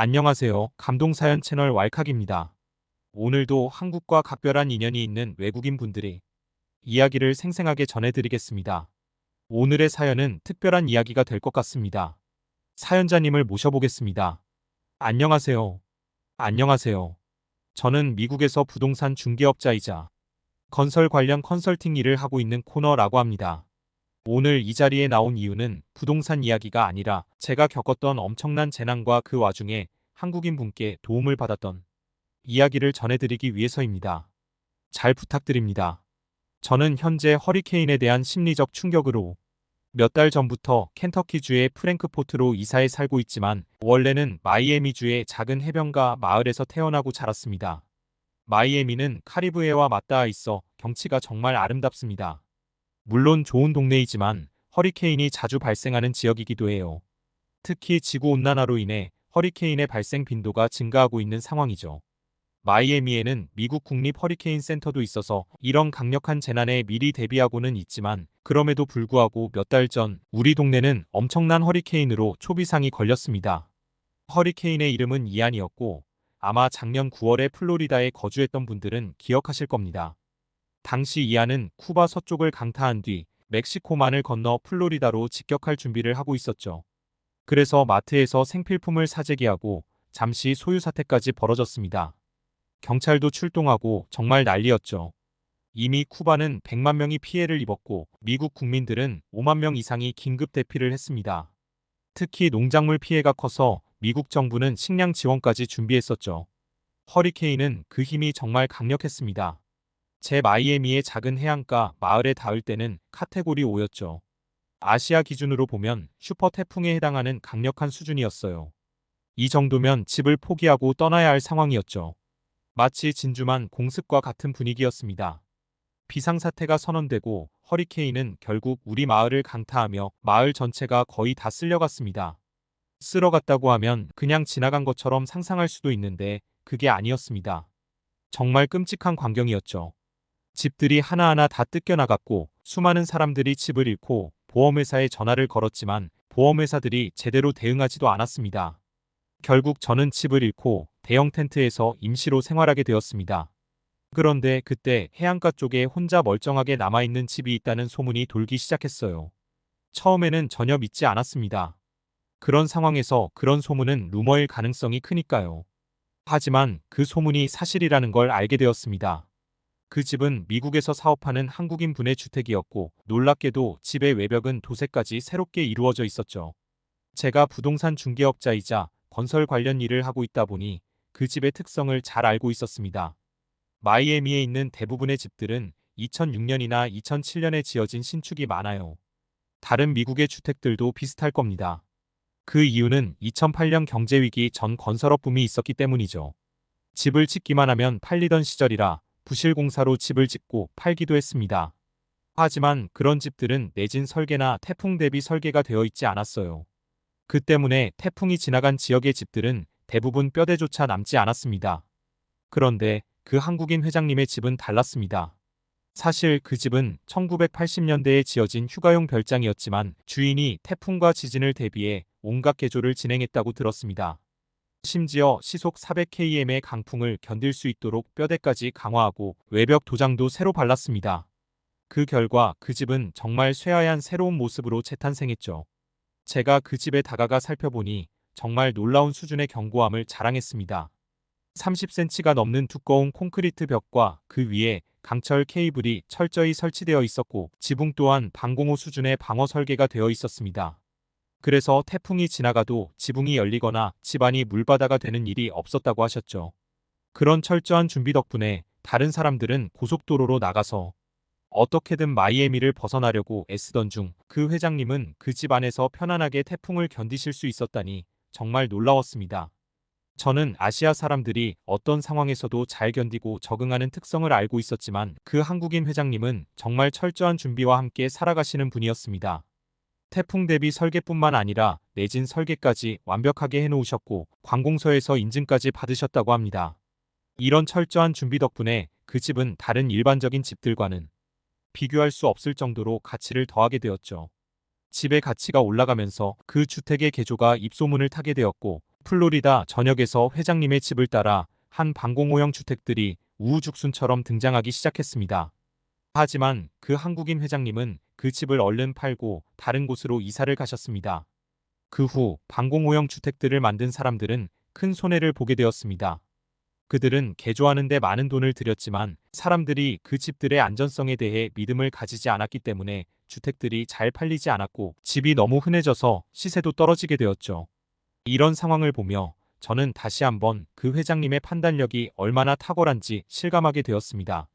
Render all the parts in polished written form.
안녕하세요. 감동사연 채널 왈칵입니다. 오늘도 한국과 각별한 인연이 있는 외국인 분들의 이야기를 생생하게 전해드리겠습니다. 오늘의 사연은 특별한 이야기가 될 것 같습니다. 사연자님을 모셔보겠습니다. 안녕하세요. 안녕하세요. 저는 미국에서 부동산 중개업자이자 건설 관련 컨설팅 일을 하고 있는 코너라고 합니다. 오늘 이 자리에 나온 이유는 부동산 이야기가 아니라 제가 겪었던 엄청난 재난과 그 와중에 한국인 분께 도움을 받았던 이야기를 전해드리기 위해서입니다. 잘 부탁드립니다. 저는 현재 허리케인에 대한 심리적 충격으로 몇 달 전부터 켄터키주의 프랭크포트로 이사해 살고 있지만 원래는 마이애미주의 작은 해변가 마을에서 태어나고 자랐습니다. 마이애미는 카리브해와 맞닿아 있어 경치가 정말 아름답습니다. 물론 좋은 동네이지만 허리케인이 자주 발생하는 지역이기도 해요. 특히 지구온난화로 인해 허리케인의 발생 빈도가 증가하고 있는 상황이죠. 마이애미에는 미국 국립 허리케인 센터도 있어서 이런 강력한 재난에 미리 대비하고는 있지만 그럼에도 불구하고 몇 달 전 우리 동네는 엄청난 허리케인으로 초비상이 걸렸습니다. 허리케인의 이름은 이안이었고 아마 작년 9월에 플로리다에 거주했던 분들은 기억하실 겁니다. 당시 이안은 쿠바 서쪽을 강타한 뒤 멕시코만을 건너 플로리다로 직격할 준비를 하고 있었죠. 그래서 마트에서 생필품을 사재기하고 잠시 소유 사태까지 벌어졌습니다. 경찰도 출동하고 정말 난리였죠. 이미 쿠바는 100만 명이 피해를 입었고 미국 국민들은 5만 명 이상이 긴급 대피를 했습니다. 특히 농작물 피해가 커서 미국 정부는 식량 지원까지 준비했었죠. 허리케인은 그 힘이 정말 강력했습니다. 제 마이애미의 작은 해안가 마을에 닿을 때는 카테고리 5였죠. 아시아 기준으로 보면 슈퍼 태풍에 해당하는 강력한 수준이었어요. 이 정도면 집을 포기하고 떠나야 할 상황이었죠. 마치 진주만 공습과 같은 분위기였습니다. 비상사태가 선언되고 허리케인은 결국 우리 마을을 강타하며 마을 전체가 거의 다 쓸려갔습니다. 쓸어갔다고 하면 그냥 지나간 것처럼 상상할 수도 있는데 그게 아니었습니다. 정말 끔찍한 광경이었죠. 집들이 하나하나 다 뜯겨나갔고 수많은 사람들이 집을 잃고 보험회사에 전화를 걸었지만 보험회사들이 제대로 대응하지도 않았습니다. 결국 저는 집을 잃고 대형 텐트에서 임시로 생활하게 되었습니다. 그런데 그때 해안가 쪽에 혼자 멀쩡하게 남아있는 집이 있다는 소문이 돌기 시작했어요. 처음에는 전혀 믿지 않았습니다. 그런 상황에서 그런 소문은 루머일 가능성이 크니까요. 하지만 그 소문이 사실이라는 걸 알게 되었습니다. 그 집은 미국에서 사업하는 한국인 분의 주택이었고 놀랍게도 집의 외벽은 도색까지 새롭게 이루어져 있었죠. 제가 부동산 중개업자이자 건설 관련 일을 하고 있다 보니 그 집의 특성을 잘 알고 있었습니다. 마이애미에 있는 대부분의 집들은 2006년이나 2007년에 지어진 신축이 많아요. 다른 미국의 주택들도 비슷할 겁니다. 그 이유는 2008년 경제위기 전 건설업 붐이 있었기 때문이죠. 집을 짓기만 하면 팔리던 시절이라 부실공사로 집을 짓고 팔기도 했습니다. 하지만 그런 집들은 내진 설계나 태풍 대비 설계가 되어 있지 않았어요. 그 때문에 태풍이 지나간 지역의 집들은 대부분 뼈대조차 남지 않았습니다. 그런데 그 한국인 회장님의 집은 달랐습니다. 사실 그 집은 1980년대에 지어진 휴가용 별장이었지만 주인이 태풍과 지진을 대비해 온갖 개조를 진행했다고 들었습니다. 심지어 시속 400km의 강풍을 견딜 수 있도록 뼈대까지 강화하고 외벽 도장도 새로 발랐습니다. 그 결과 그 집은 정말 쇠하얀 새로운 모습으로 재탄생했죠. 제가 그 집에 다가가 살펴보니 정말 놀라운 수준의 견고함을 자랑했습니다. 30cm가 넘는 두꺼운 콘크리트 벽과 그 위에 강철 케이블이 철저히 설치되어 있었고 지붕 또한 방공호 수준의 방어 설계가 되어 있었습니다. 그래서 태풍이 지나가도 지붕이 열리거나 집안이 물바다가 되는 일이 없었다고 하셨죠. 그런 철저한 준비 덕분에 다른 사람들은 고속도로로 나가서 어떻게든 마이애미를 벗어나려고 애쓰던 중 그 회장님은 그 집 안에서 편안하게 태풍을 견디실 수 있었다니 정말 놀라웠습니다. 저는 아시아 사람들이 어떤 상황에서도 잘 견디고 적응하는 특성을 알고 있었지만 그 한국인 회장님은 정말 철저한 준비와 함께 살아가시는 분이었습니다. 태풍 대비 설계뿐만 아니라 내진 설계까지 완벽하게 해놓으셨고 관공서에서 인증까지 받으셨다고 합니다. 이런 철저한 준비 덕분에 그 집은 다른 일반적인 집들과는 비교할 수 없을 정도로 가치를 더하게 되었죠. 집의 가치가 올라가면서 그 주택의 개조가 입소문을 타게 되었고 플로리다 전역에서 회장님의 집을 따라 한 방공호형 주택들이 우후죽순처럼 등장하기 시작했습니다. 하지만 그 한국인 회장님은 그 집을 얼른 팔고 다른 곳으로 이사를 가셨습니다. 그 후 방공호형 주택들을 만든 사람들은 큰 손해를 보게 되었습니다. 그들은 개조하는 데 많은 돈을 들였지만 사람들이 그 집들의 안전성에 대해 믿음을 가지지 않았기 때문에 주택들이 잘 팔리지 않았고 집이 너무 흔해져서 시세도 떨어지게 되었죠. 이런 상황을 보며 저는 다시 한번 그 회장님의 판단력이 얼마나 탁월한지 실감하게 되었습니다.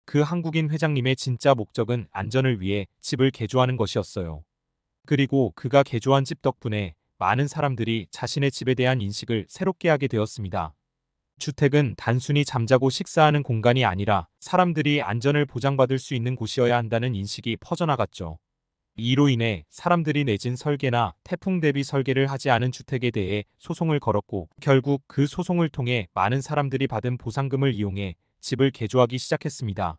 그 한국인 회장님의 진짜 목적은 안전을 위해 집을 개조하는 것이었어요. 그리고 그가 개조한 집 덕분에 많은 사람들이 자신의 집에 대한 인식을 새롭게 하게 되었습니다. 주택은 단순히 잠자고 식사하는 공간이 아니라 사람들이 안전을 보장받을 수 있는 곳이어야 한다는 인식이 퍼져나갔죠. 이로 인해 사람들이 내진 설계나 태풍 대비 설계를 하지 않은 주택에 대해 소송을 걸었고 결국 그 소송을 통해 많은 사람들이 받은 보상금을 이용해 집을 개조하기 시작했습니다.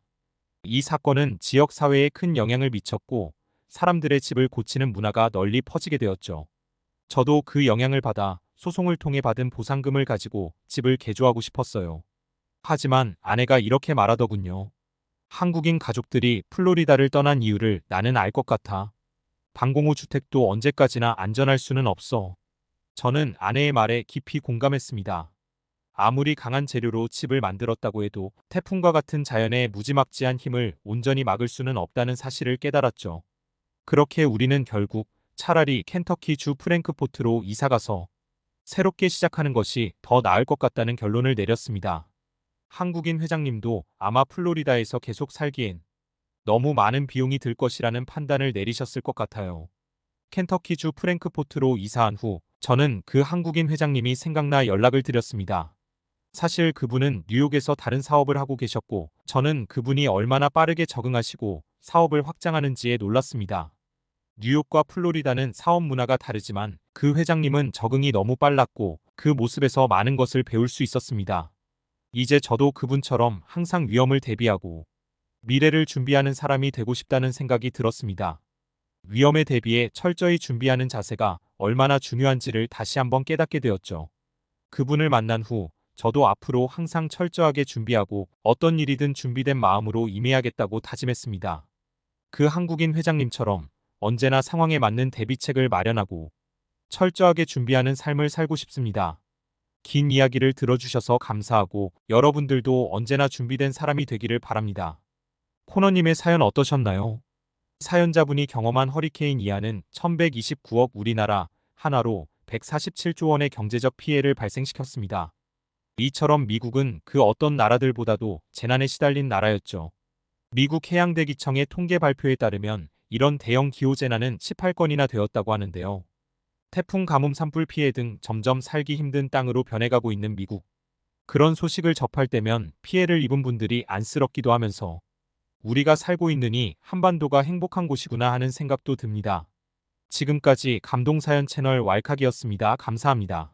이 사건은 지역 사회에 큰 영향을 미쳤고 사람들의 집을 고치는 문화가 널리 퍼지게 되었죠. 저도 그 영향을 받아 소송을 통해 받은 보상금을 가지고 집을 개조하고 싶었어요. 하지만 아내가 이렇게 말하더군요. 한국인 가족들이 플로리다를 떠난 이유를 나는 알 것 같아. 방공호 주택도 언제까지나 안전할 수는 없어. 저는 아내의 말에 깊이 공감했습니다. 아무리 강한 재료로 집을 만들었다고 해도 태풍과 같은 자연의 무지막지한 힘을 온전히 막을 수는 없다는 사실을 깨달았죠. 그렇게 우리는 결국 차라리 켄터키 주 프랭크포트로 이사가서 새롭게 시작하는 것이 더 나을 것 같다는 결론을 내렸습니다. 한국인 회장님도 아마 플로리다에서 계속 살기엔 너무 많은 비용이 들 것이라는 판단을 내리셨을 것 같아요. 켄터키주 프랭크포트로 이사한 후 저는 그 한국인 회장님이 생각나 연락을 드렸습니다. 사실 그분은 뉴욕에서 다른 사업을 하고 계셨고 저는 그분이 얼마나 빠르게 적응하시고 사업을 확장하는지에 놀랐습니다. 뉴욕과 플로리다는 사업 문화가 다르지만 그 회장님은 적응이 너무 빨랐고 그 모습에서 많은 것을 배울 수 있었습니다. 이제 저도 그분처럼 항상 위험을 대비하고 미래를 준비하는 사람이 되고 싶다는 생각이 들었습니다. 위험에 대비해 철저히 준비하는 자세가 얼마나 중요한지를 다시 한번 깨닫게 되었죠. 그분을 만난 후 저도 앞으로 항상 철저하게 준비하고 어떤 일이든 준비된 마음으로 임해야겠다고 다짐했습니다. 그 한국인 회장님처럼 언제나 상황에 맞는 대비책을 마련하고 철저하게 준비하는 삶을 살고 싶습니다. 긴 이야기를 들어주셔서 감사하고 여러분들도 언제나 준비된 사람이 되기를 바랍니다. 코너님의 사연 어떠셨나요? 사연자분이 경험한 허리케인 이하는 1129억 우리나라 하나로 147조 원의 경제적 피해를 발생시켰습니다. 이처럼 미국은 그 어떤 나라들보다도 재난에 시달린 나라였죠. 미국 해양대기청의 통계 발표에 따르면 이런 대형 기후재난은 18건이나 되었다고 하는데요. 태풍 가뭄 산불 피해 등 점점 살기 힘든 땅으로 변해가고 있는 미국. 그런 소식을 접할 때면 피해를 입은 분들이 안쓰럽기도 하면서 우리가 살고 있느니 한반도가 행복한 곳이구나 하는 생각도 듭니다. 지금까지 감동사연 채널 왈칵이었습니다. 감사합니다.